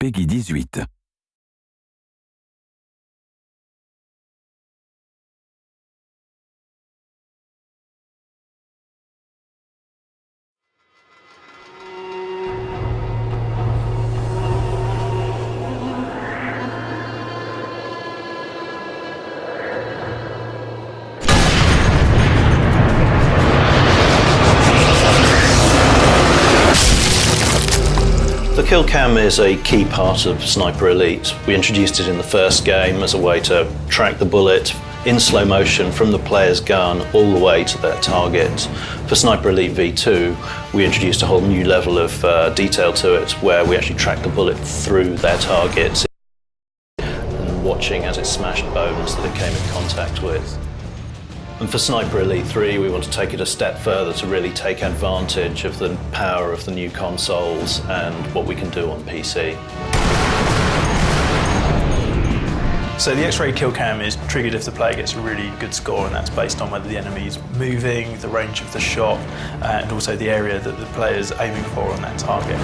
Peggy 18. The KillCam is a key part of Sniper Elite. We introduced it in the first game as a way to track the bullet in slow motion from the player's gun all the way to their target. For Sniper Elite V2, we introduced a whole new level of detail to it, where we actually track the bullet through their target and watching as it smashed bones that it came in contact with. And for Sniper Elite 3, we want to take it a step further to really take advantage of the power of the new consoles and what we can do on PC. So the X-ray KillCam is triggered if the player gets a really good score, and that's based on whether the enemy is moving, the range of the shot, and also the area that the player is aiming for on that target.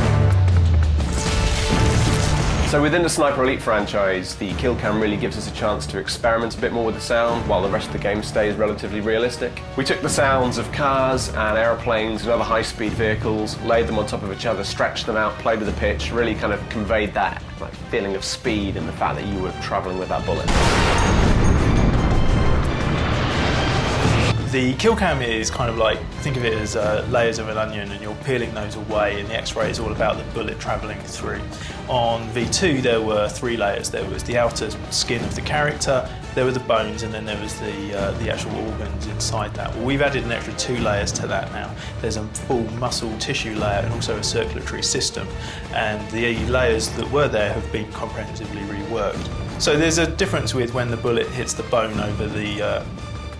So within the Sniper Elite franchise, the KillCam really gives us a chance to experiment a bit more with the sound while the rest of the game stays relatively realistic. We took the sounds of cars and aeroplanes and other high-speed vehicles, laid them on top of each other, stretched them out, played with the pitch, really kind of conveyed that feeling of speed and the fact that you were travelling with that bullet. The KillCam is kind of like, think of it as layers of an onion, and you're peeling those away, and the X-ray is all about the bullet travelling through. On V2 there were 3 layers. There was the outer skin of the character, there were the bones, and then there was the actual organs inside that. Well, we've added an extra 2 layers to that now. There's a full muscle tissue layer and also a circulatory system, and the layers that were there have been comprehensively reworked. So there's a difference with when the bullet hits the bone over the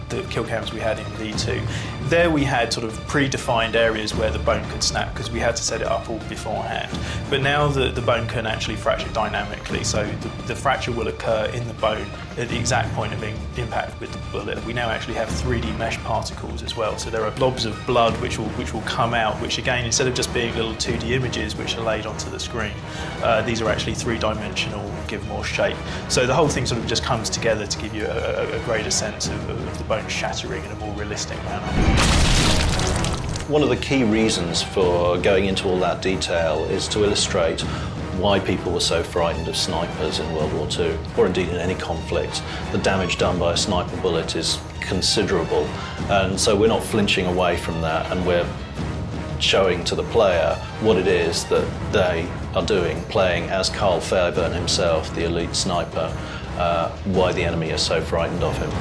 KillCams we had in V2. There we had sort of predefined areas where the bone could snap because we had to set it up all beforehand. But now the bone can actually fracture dynamically, so the fracture will occur in the bone at the exact point of impact with the bullet. We now actually have 3D mesh particles as well, so there are blobs of blood which will come out, which again, instead of just being little 2D images which are laid onto the screen, these are actually 3-dimensional and give more shape. So the whole thing sort of just comes together to give you a greater sense of the bone shattering in a more realistic manner. One of the key reasons for going into all that detail is to illustrate why people were so frightened of snipers in World War II, or indeed in any conflict. The damage done by a sniper bullet is considerable, and so we're not flinching away from that, and we're showing to the player what it is that they are doing, playing as Carl Fairburn himself, the elite sniper, why the enemy is so frightened of him.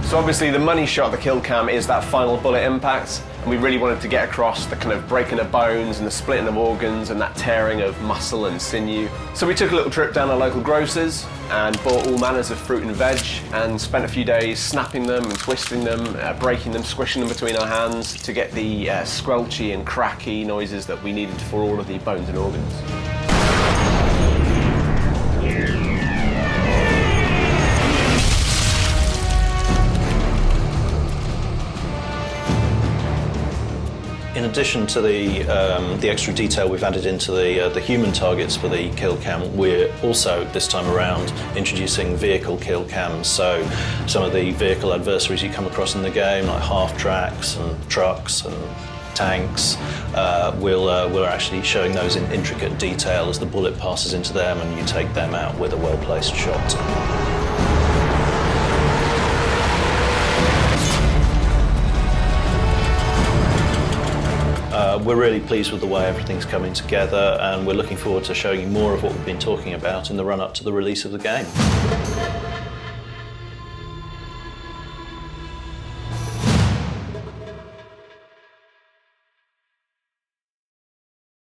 So obviously the money shot of the KillCam is that final bullet impact, and we really wanted to get across the kind of breaking of bones and the splitting of organs and that tearing of muscle and sinew. So we took a little trip down to local grocers and bought all manners of fruit and veg and spent a few days snapping them and twisting them, breaking them, squishing them between our hands to get the squelchy and cracky noises that we needed for all of the bones and organs. In addition to the extra detail we've added into the human targets for the KillCam, we're also, this time around, introducing vehicle KillCams. So some of the vehicle adversaries you come across in the game, like half-tracks and trucks and tanks, we're actually showing those in intricate detail as the bullet passes into them and you take them out with a well-placed shot. We're really pleased with the way everything's coming together, and we're looking forward to showing you more of what we've been talking about in the run-up to the release of the game.